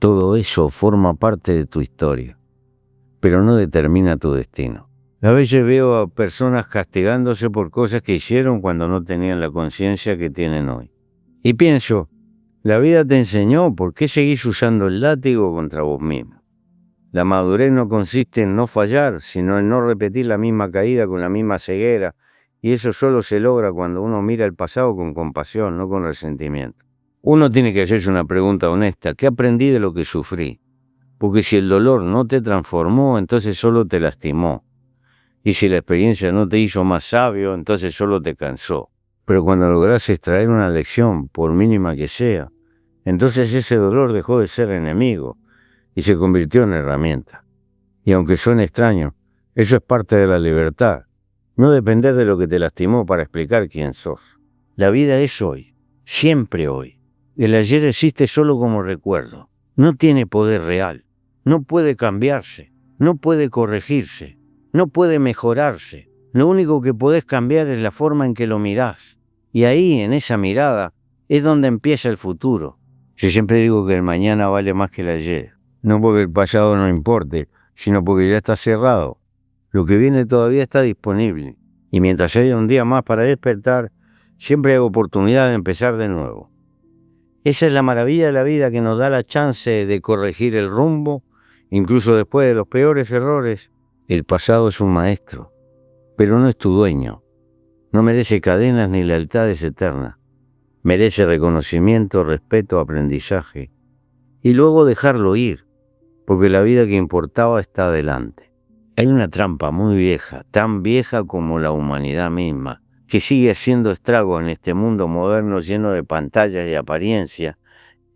Todo eso forma parte de tu historia, pero no determina tu destino. A veces veo a personas castigándose por cosas que hicieron cuando no tenían la conciencia que tienen hoy. Y pienso, la vida te enseñó por qué seguís usando el látigo contra vos mismo. La madurez no consiste en no fallar, sino en no repetir la misma caída con la misma ceguera, y eso solo se logra cuando uno mira el pasado con compasión, no con resentimiento. Uno tiene que hacerse una pregunta honesta, ¿qué aprendí de lo que sufrí? Porque si el dolor no te transformó, entonces solo te lastimó. Y si la experiencia no te hizo más sabio, entonces solo te cansó. Pero cuando lográs extraer una lección, por mínima que sea, entonces ese dolor dejó de ser enemigo y se convirtió en herramienta. Y aunque suene extraño, eso es parte de la libertad. No depender de lo que te lastimó para explicar quién sos. La vida es hoy, siempre hoy. El ayer existe solo como recuerdo. No tiene poder real. No puede cambiarse. No puede corregirse. No puede mejorarse. Lo único que podés cambiar es la forma en que lo mirás. Y ahí, en esa mirada, es donde empieza el futuro. Yo siempre digo que el mañana vale más que el ayer. No porque el pasado no importe, sino porque ya está cerrado. Lo que viene todavía está disponible. Y mientras haya un día más para despertar, siempre hay oportunidad de empezar de nuevo. Esa es la maravilla de la vida, que nos da la chance de corregir el rumbo, incluso después de los peores errores. El pasado es un maestro, pero no es tu dueño. No merece cadenas ni lealtades eternas. Merece reconocimiento, respeto, aprendizaje. Y luego dejarlo ir, porque la vida que importaba está adelante. Hay una trampa muy vieja, tan vieja como la humanidad misma, que sigue haciendo estragos en este mundo moderno lleno de pantallas y apariencia.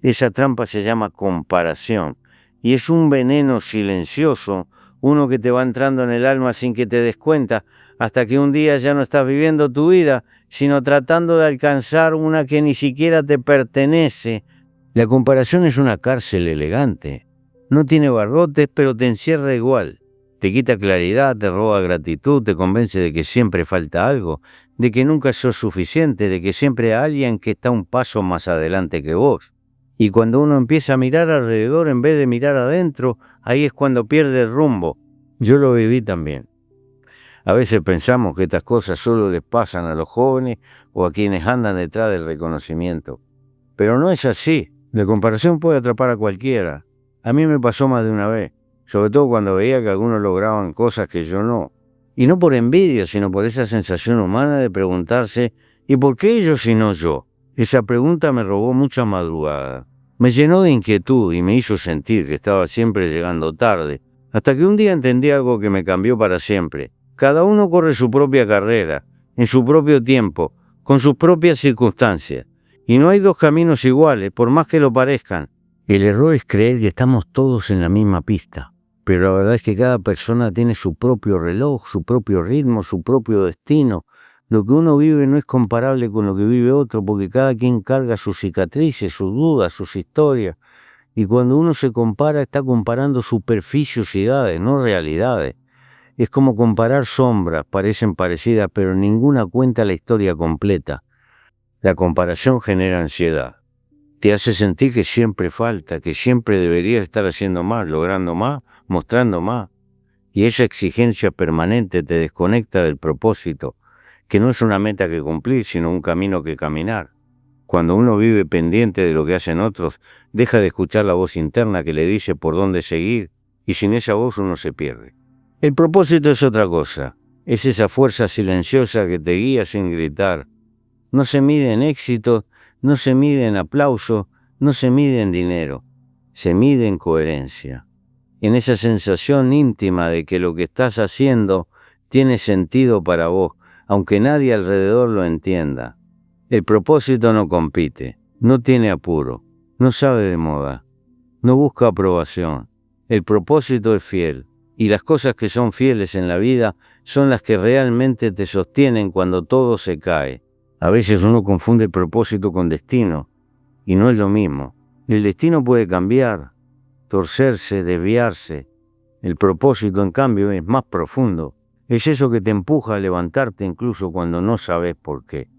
Esa trampa se llama comparación, y es un veneno silencioso, uno que te va entrando en el alma sin que te des cuenta, hasta que un día ya no estás viviendo tu vida, sino tratando de alcanzar una que ni siquiera te pertenece. La comparación es una cárcel elegante. No tiene barrotes, pero te encierra igual. Te quita claridad, te roba gratitud, te convence de que siempre falta algo, de que nunca sos suficiente, de que siempre hay alguien que está un paso más adelante que vos. Y cuando uno empieza a mirar alrededor en vez de mirar adentro, ahí es cuando pierde el rumbo. Yo lo viví también. A veces pensamos que estas cosas solo les pasan a los jóvenes o a quienes andan detrás del reconocimiento. Pero no es así. La comparación puede atrapar a cualquiera. A mí me pasó más de una vez, sobre todo cuando veía que algunos lograban cosas que yo no. Y no por envidia, sino por esa sensación humana de preguntarse, ¿y por qué ellos y no yo? Esa pregunta me robó mucha madrugada. Me llenó de inquietud y me hizo sentir que estaba siempre llegando tarde, hasta que un día entendí algo que me cambió para siempre. Cada uno corre su propia carrera, en su propio tiempo, con sus propias circunstancias. Y no hay dos caminos iguales, por más que lo parezcan. El error es creer que estamos todos en la misma pista. Pero la verdad es que cada persona tiene su propio reloj, su propio ritmo, su propio destino. Lo que uno vive no es comparable con lo que vive otro, porque cada quien carga sus cicatrices, sus dudas, sus historias. Y cuando uno se compara, está comparando superficiosidades, no realidades. Es como comparar sombras, parecen parecidas, pero ninguna cuenta la historia completa. La comparación genera ansiedad. Te hace sentir que siempre falta, que siempre deberías estar haciendo más, logrando más, mostrando más. Y esa exigencia permanente te desconecta del propósito, que no es una meta que cumplir, sino un camino que caminar. Cuando uno vive pendiente de lo que hacen otros, deja de escuchar la voz interna que le dice por dónde seguir, y sin esa voz uno se pierde. El propósito es otra cosa, es esa fuerza silenciosa que te guía sin gritar. No se mide en éxito, no se mide en aplauso, no se mide en dinero, se mide en coherencia. En esa sensación íntima de que lo que estás haciendo tiene sentido para vos, aunque nadie alrededor lo entienda. El propósito no compite, no tiene apuro, no sabe de moda, no busca aprobación. El propósito es fiel, y las cosas que son fieles en la vida son las que realmente te sostienen cuando todo se cae. A veces uno confunde propósito con destino, y no es lo mismo. El destino puede cambiar, torcerse, desviarse. El propósito, en cambio, es más profundo. Es eso que te empuja a levantarte incluso cuando no sabes por qué.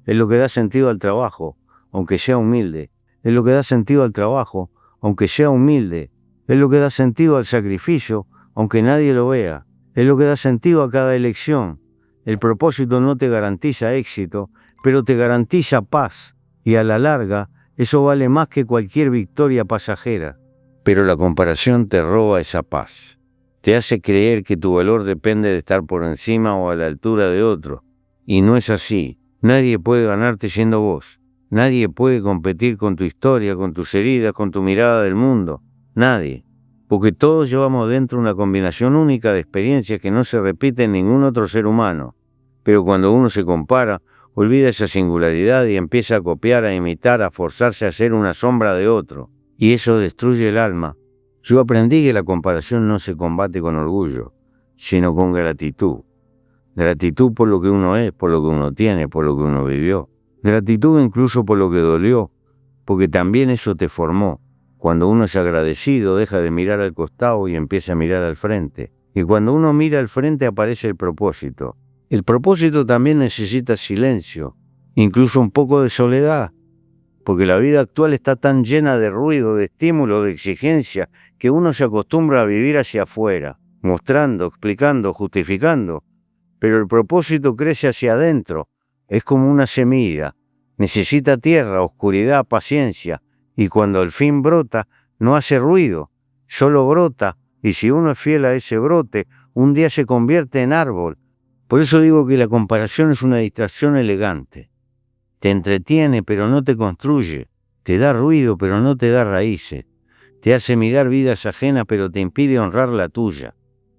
Es lo que da sentido al trabajo, aunque sea humilde. Es lo que da sentido al trabajo, aunque sea humilde. Es lo que da sentido al sacrificio, aunque nadie lo vea. Es lo que da sentido a cada elección. El propósito no te garantiza éxito, pero te garantiza paz. Y a la larga, eso vale más que cualquier victoria pasajera. Pero la comparación te roba esa paz. Te hace creer que tu valor depende de estar por encima o a la altura de otro. Y no es así. Nadie puede ganarte siendo vos. Nadie puede competir con tu historia, con tus heridas, con tu mirada del mundo. Nadie. Porque todos llevamos dentro una combinación única de experiencias que no se repite en ningún otro ser humano. Pero cuando uno se compara, olvida esa singularidad y empieza a copiar, a imitar, a forzarse a ser una sombra de otro. Y eso destruye el alma. Yo aprendí que la comparación no se combate con orgullo, sino con gratitud. Gratitud por lo que uno es, por lo que uno tiene, por lo que uno vivió. Gratitud incluso por lo que dolió, porque también eso te formó. Cuando uno es agradecido, deja de mirar al costado y empieza a mirar al frente. Y cuando uno mira al frente aparece el propósito. El propósito también necesita silencio, incluso un poco de soledad, porque la vida actual está tan llena de ruido, de estímulo, de exigencia, que uno se acostumbra a vivir hacia afuera, mostrando, explicando, justificando. Pero el propósito crece hacia adentro, es como una semilla, necesita tierra, oscuridad, paciencia, y cuando al fin brota, no hace ruido, solo brota, y si uno es fiel a ese brote, un día se convierte en árbol. Por eso digo que la comparación es una distracción elegante. Te entretiene, pero no te construye, te da ruido, pero no te da raíces, te hace mirar vidas ajenas, pero te impide honrar la tuya.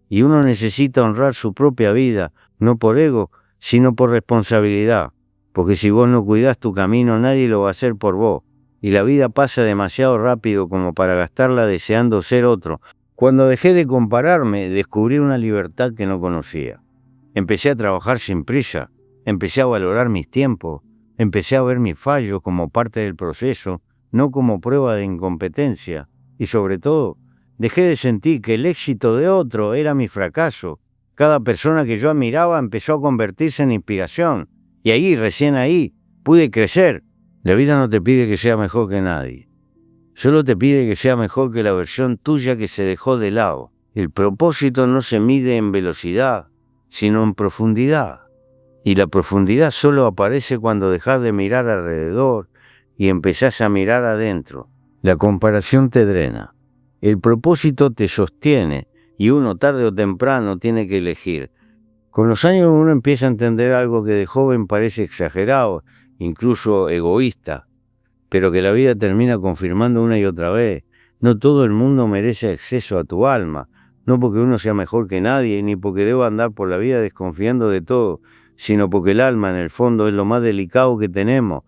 Y uno necesita honrar su propia vida, no por ego, sino por responsabilidad, porque si vos no cuidás tu camino, nadie lo va a hacer por vos, y la vida pasa demasiado rápido como para gastarla deseando ser otro. Cuando dejé de compararme, descubrí una libertad que no conocía. Empecé a trabajar sin prisa, empecé a valorar mis tiempos, empecé a ver mis fallos como parte del proceso, no como prueba de incompetencia, y sobre todo, dejé de sentir que el éxito de otro era mi fracaso. Cada persona que yo admiraba empezó a convertirse en inspiración, y ahí, recién ahí, pude crecer. La vida no te pide que sea mejor que nadie, solo te pide que sea mejor que la versión tuya que se dejó de lado. El propósito no se mide en velocidad, sino en profundidad. Y la profundidad solo aparece cuando dejas de mirar alrededor y empezás a mirar adentro. La comparación te drena. El propósito te sostiene y uno tarde o temprano tiene que elegir. Con los años uno empieza a entender algo que de joven parece exagerado, incluso egoísta, pero que la vida termina confirmando una y otra vez. No todo el mundo merece acceso a tu alma. no porque uno sea mejor que nadie, ni porque deba andar por la vida desconfiando de todo, sino porque el alma en el fondo es lo más delicado que tenemos.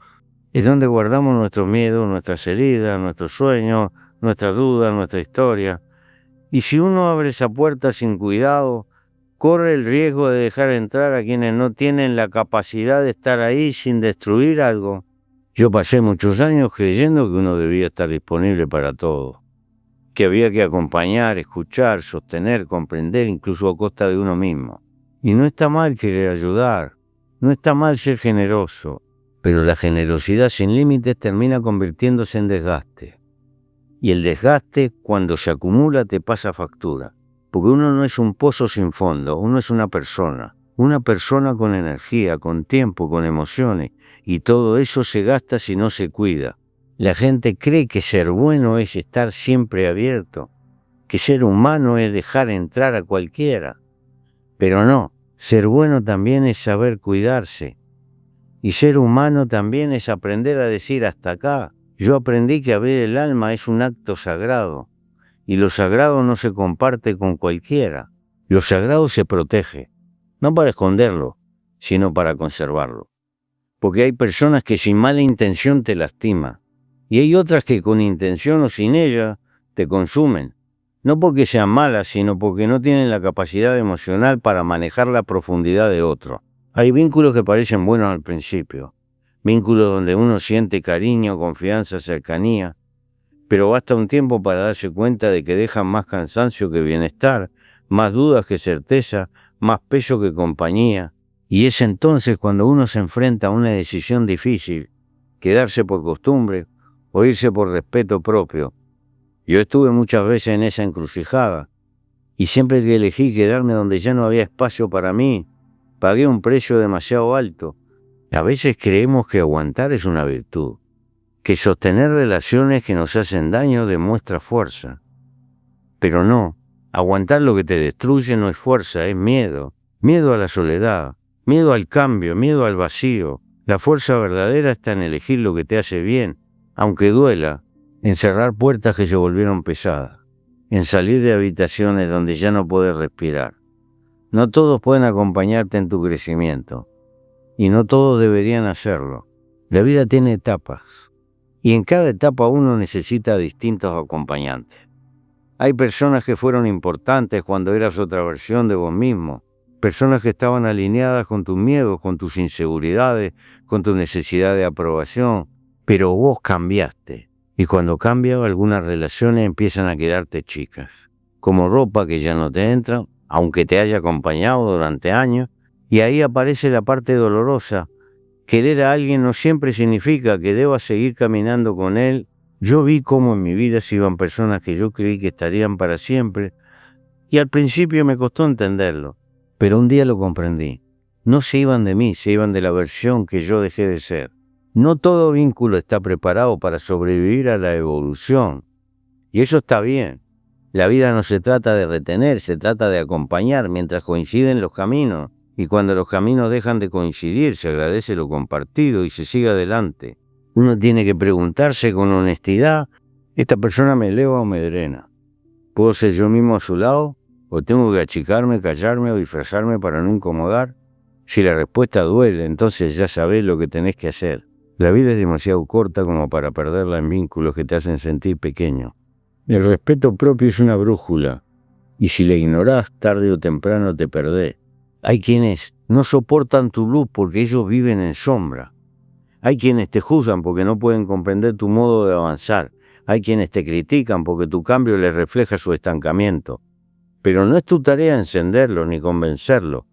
Es donde guardamos nuestros miedos, nuestras heridas, nuestros sueños, nuestras dudas, nuestra historia. Y si uno abre esa puerta sin cuidado, corre el riesgo de dejar entrar a quienes no tienen la capacidad de estar ahí sin destruir algo. Yo pasé muchos años creyendo que uno debía estar disponible para todo, que había que acompañar, escuchar, sostener, comprender, incluso a costa de uno mismo. Y no está mal querer ayudar, no está mal ser generoso, pero la generosidad sin límites termina convirtiéndose en desgaste. Y el desgaste, cuando se acumula, te pasa factura. Porque uno no es un pozo sin fondo, uno es una persona con energía, con tiempo, con emociones, y todo eso se gasta si no se cuida. La gente cree que ser bueno es estar siempre abierto, que ser humano es dejar entrar a cualquiera. Pero no, ser bueno también es saber cuidarse. Y ser humano también es aprender a decir hasta acá. Yo aprendí que abrir el alma es un acto sagrado, y lo sagrado no se comparte con cualquiera. Lo sagrado se protege, no para esconderlo, sino para conservarlo. Porque hay personas que sin mala intención te lastiman, y hay otras que con intención o sin ella te consumen. No porque sean malas, sino porque no tienen la capacidad emocional para manejar la profundidad de otro. Hay vínculos que parecen buenos al principio, vínculos donde uno siente cariño, confianza, cercanía, pero basta un tiempo para darse cuenta de que dejan más cansancio que bienestar, más dudas que certeza, más peso que compañía. Y es entonces cuando uno se enfrenta a una decisión difícil, quedarse por costumbre o irse por respeto propio. Yo estuve muchas veces en esa encrucijada, y siempre que elegí quedarme donde ya no había espacio para mí, pagué un precio demasiado alto. A veces creemos que aguantar es una virtud, que sostener relaciones que nos hacen daño demuestra fuerza. Pero no, aguantar lo que te destruye no es fuerza, es miedo. Miedo a la soledad, miedo al cambio, miedo al vacío. La fuerza verdadera está en elegir lo que te hace bien, aunque duela, en cerrar puertas que se volvieron pesadas, en salir de habitaciones donde ya no puedes respirar. No todos pueden acompañarte en tu crecimiento, y no todos deberían hacerlo. La vida tiene etapas, y en cada etapa uno necesita distintos acompañantes. Hay personas que fueron importantes cuando eras otra versión de vos mismo, personas que estaban alineadas con tus miedos, con tus inseguridades, con tu necesidad de aprobación, pero vos cambiaste, y cuando cambian algunas relaciones empiezan a quedarte chicas, como ropa que ya no te entra, aunque te haya acompañado durante años, y ahí aparece la parte dolorosa. Querer a alguien no siempre significa que debas seguir caminando con él. Yo vi cómo en mi vida se iban personas que yo creí que estarían para siempre, y al principio me costó entenderlo, pero un día lo comprendí. No se iban de mí, se iban de la versión que yo dejé de ser. No todo vínculo está preparado para sobrevivir a la evolución, y eso está bien. La vida no se trata de retener, se trata de acompañar mientras coinciden los caminos. Y cuando los caminos dejan de coincidir, se agradece lo compartido y se sigue adelante. Uno tiene que preguntarse con honestidad, ¿esta persona me eleva o me drena? ¿Puedo ser yo mismo a su lado? ¿O tengo que achicarme, callarme o disfrazarme para no incomodar? Si la respuesta duele, entonces ya sabés lo que tenés que hacer. La vida es demasiado corta como para perderla en vínculos que te hacen sentir pequeño. El respeto propio es una brújula, y si la ignorás, tarde o temprano te perdés. Hay quienes no soportan tu luz porque ellos viven en sombra. Hay quienes te juzgan porque no pueden comprender tu modo de avanzar. Hay quienes te critican porque tu cambio les refleja su estancamiento. Pero no es tu tarea encenderlo ni convencerlo.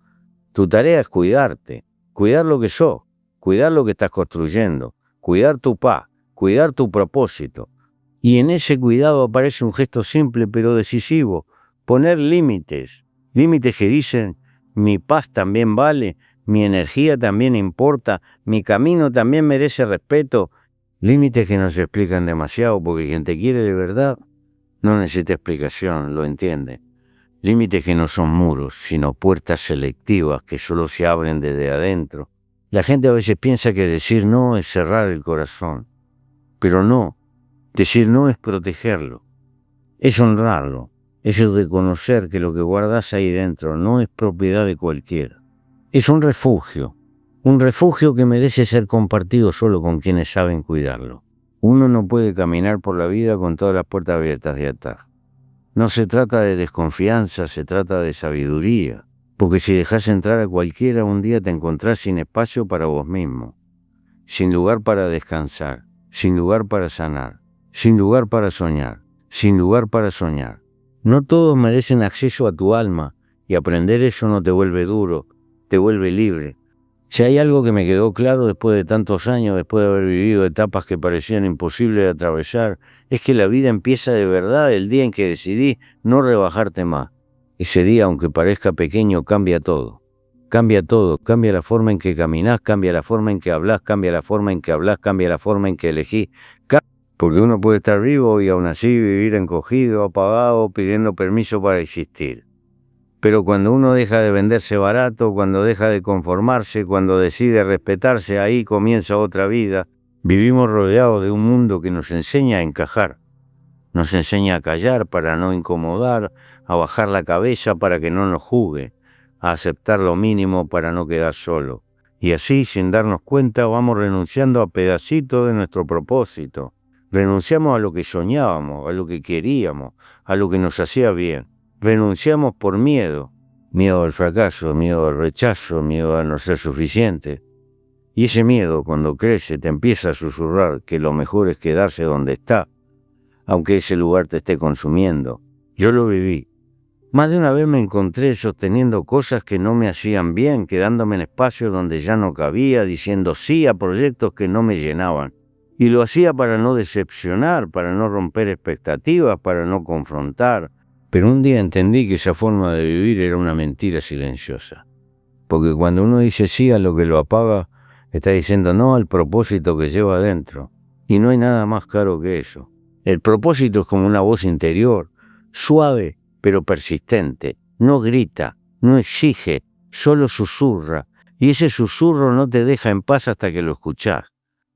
Tu tarea es cuidarte, cuidar lo que sos, cuidar lo que estás construyendo, cuidar tu paz, cuidar tu propósito. Y en ese cuidado aparece un gesto simple pero decisivo: poner límites. Límites que dicen: mi paz también vale, mi energía también importa, mi camino también merece respeto. Límites que no se explican demasiado porque quien te quiere de verdad no necesita explicación, lo entiende. Límites que no son muros, sino puertas selectivas que solo se abren desde adentro. La gente a veces piensa que decir no es cerrar el corazón, pero no. Decir no es protegerlo, es honrarlo, es el reconocer que lo que guardas ahí dentro no es propiedad de cualquiera. Es un refugio que merece ser compartido solo con quienes saben cuidarlo. Uno no puede caminar por la vida con todas las puertas abiertas de atrás. No se trata de desconfianza, se trata de sabiduría, porque si dejas entrar a cualquiera, un día te encontrás sin espacio para vos mismo, sin lugar para descansar, sin lugar para sanar, sin lugar para soñar, sin lugar para soñar. No todos merecen acceso a tu alma, y aprender eso no te vuelve duro, te vuelve libre. Si hay algo que me quedó claro después de tantos años, después de haber vivido etapas que parecían imposibles de atravesar, es que la vida empieza de verdad el día en que decidí no rebajarte más. Ese día, aunque parezca pequeño, cambia todo. Cambia todo, cambia la forma en que caminás, cambia la forma en que hablás, cambia la forma en que hablás, cambia la forma en que elegís. Porque uno puede estar vivo y aún así vivir encogido, apagado, pidiendo permiso para existir. Pero cuando uno deja de venderse barato, cuando deja de conformarse, cuando decide respetarse, ahí comienza otra vida. Vivimos rodeados de un mundo que nos enseña a encajar. Nos enseña a callar para no incomodar, a bajar la cabeza para que no nos juzgue, a aceptar lo mínimo para no quedar solo. Y así, sin darnos cuenta, vamos renunciando a pedacitos de nuestro propósito. Renunciamos a lo que soñábamos, a lo que queríamos, a lo que nos hacía bien. Renunciamos por miedo. Miedo al fracaso, miedo al rechazo, miedo a no ser suficiente. Y ese miedo, cuando crece, te empieza a susurrar que lo mejor es quedarse donde está, aunque ese lugar te esté consumiendo. Yo lo viví. Más de una vez me encontré sosteniendo cosas que no me hacían bien, quedándome en espacios donde ya no cabía, diciendo sí a proyectos que no me llenaban. Y lo hacía para no decepcionar, para no romper expectativas, para no confrontar. Pero un día entendí que esa forma de vivir era una mentira silenciosa. Porque cuando uno dice sí a lo que lo apaga, está diciendo no al propósito que lleva adentro. Y no hay nada más caro que eso. El propósito es como una voz interior, suave pero persistente. No grita, no exige, solo susurra. Y ese susurro no te deja en paz hasta que lo escuchás.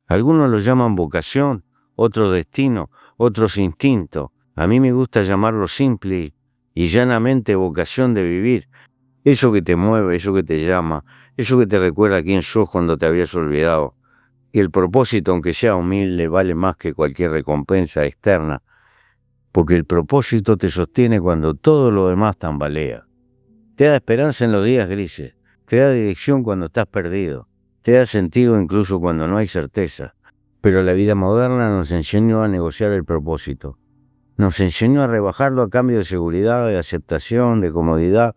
Algunos lo llaman vocación, otros destino, otros instinto. A mí me gusta llamarlo simple y llanamente vocación de vivir. Eso que te mueve, eso que te llama, eso que te recuerda quién sos cuando te habías olvidado. Y el propósito, aunque sea humilde, vale más que cualquier recompensa externa, porque el propósito te sostiene cuando todo lo demás tambalea. Te da esperanza en los días grises, te da dirección cuando estás perdido, te da sentido incluso cuando no hay certeza. Pero la vida moderna nos enseñó a negociar el propósito. Nos enseñó a rebajarlo a cambio de seguridad, de aceptación, de comodidad,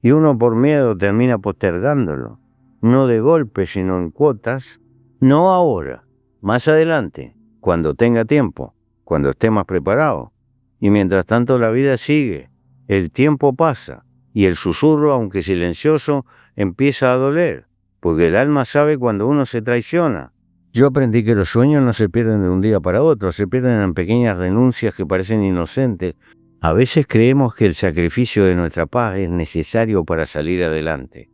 y uno por miedo termina postergándolo. No de golpe, sino en cuotas. No ahora, más adelante, cuando tenga tiempo, cuando esté más preparado. Y mientras tanto la vida sigue, el tiempo pasa, y el susurro, aunque silencioso, empieza a doler, porque el alma sabe cuando uno se traiciona. Yo aprendí que los sueños no se pierden de un día para otro, se pierden en pequeñas renuncias que parecen inocentes. A veces creemos que el sacrificio de nuestra paz es necesario para salir adelante.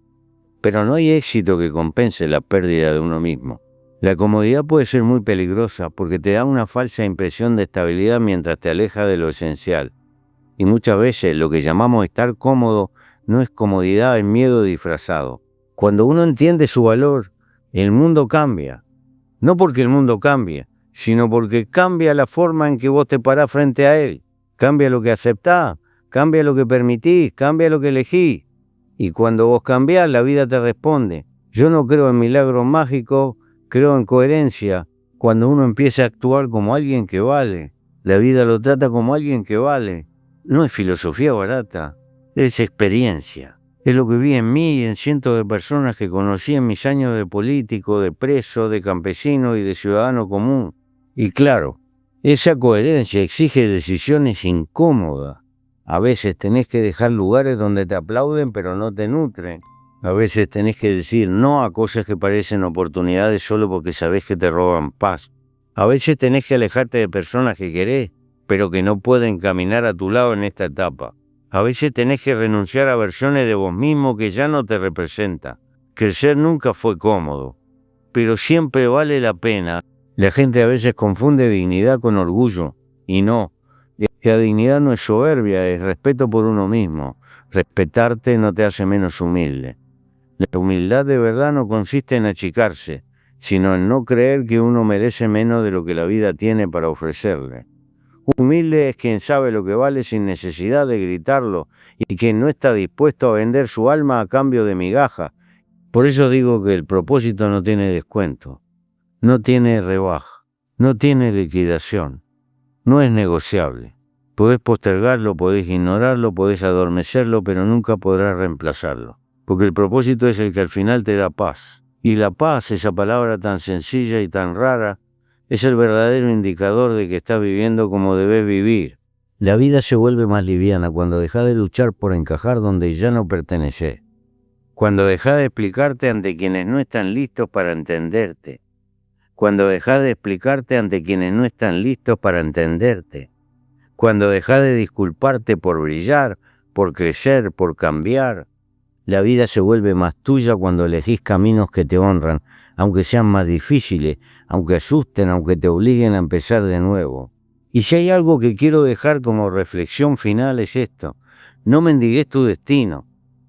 Pero no hay éxito que compense la pérdida de uno mismo. La comodidad puede ser muy peligrosa porque te da una falsa impresión de estabilidad mientras te aleja de lo esencial. Y muchas veces lo que llamamos estar cómodo no es comodidad, es miedo disfrazado. Cuando uno entiende su valor, el mundo cambia. No porque el mundo cambie, sino porque cambia la forma en que vos te parás frente a él. Cambia lo que aceptás, cambia lo que permitís, cambia lo que elegís. Y cuando vos cambiás, la vida te responde. Yo no creo en milagros mágicos, creo en coherencia. Cuando uno empieza a actuar como alguien que vale, la vida lo trata como alguien que vale. No es filosofía barata, es experiencia. Es lo que vi en mí y en cientos de personas que conocí en mis años de político, de preso, de campesino y de ciudadano común. Y claro, esa coherencia exige decisiones incómodas. A veces tenés que dejar lugares donde te aplauden pero no te nutren. A veces tenés que decir no a cosas que parecen oportunidades solo porque sabés que te roban paz. A veces tenés que alejarte de personas que querés, pero que no pueden caminar a tu lado en esta etapa. A veces tenés que renunciar a versiones de vos mismo que ya no te representan. Crecer nunca fue cómodo, pero siempre vale la pena. La gente a veces confunde dignidad con orgullo, y no. La dignidad no es soberbia, es respeto por uno mismo. Respetarte no te hace menos humilde. La humildad de verdad no consiste en achicarse, sino en no creer que uno merece menos de lo que la vida tiene para ofrecerle. Humilde es quien sabe lo que vale sin necesidad de gritarlo y quien no está dispuesto a vender su alma a cambio de migaja. Por eso digo que el propósito no tiene descuento, no tiene rebaja, no tiene liquidación, no es negociable. Podés postergarlo, podés ignorarlo, podés adormecerlo, pero nunca podrás reemplazarlo. Porque el propósito es el que al final te da paz. Y la paz, esa palabra tan sencilla y tan rara, es el verdadero indicador de que estás viviendo como debes vivir. La vida se vuelve más liviana cuando dejas de luchar por encajar donde ya no perteneces. Cuando dejas de explicarte ante quienes no están listos para entenderte. Cuando dejas de explicarte ante quienes no están listos para entenderte. Cuando dejas de disculparte por brillar, por crecer, por cambiar. La vida se vuelve más tuya cuando elegís caminos que te honran, aunque sean más difíciles, aunque asusten, aunque te obliguen a empezar de nuevo. Y si hay algo que quiero dejar como reflexión final es esto: no mendigues tu destino,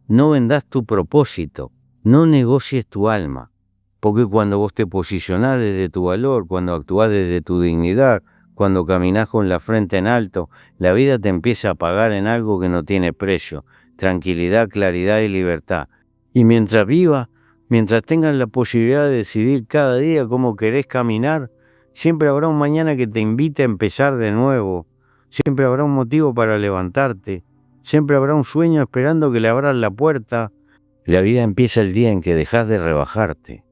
no vendas tu propósito, no negocies tu alma, porque cuando vos te posicionás desde tu valor, cuando actuás desde tu dignidad, cuando caminás con la frente en alto, la vida te empieza a pagar en algo que no tiene precio: tranquilidad, claridad y libertad. Y mientras vivas, mientras tengas la posibilidad de decidir cada día cómo querés caminar, siempre habrá un mañana que te invite a empezar de nuevo, siempre habrá un motivo para levantarte, siempre habrá un sueño esperando que le abras la puerta. La vida empieza el día en que dejas de rebajarte,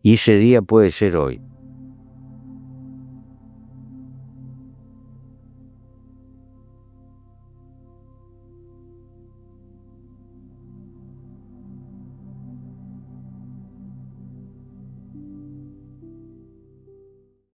y ese día puede ser hoy.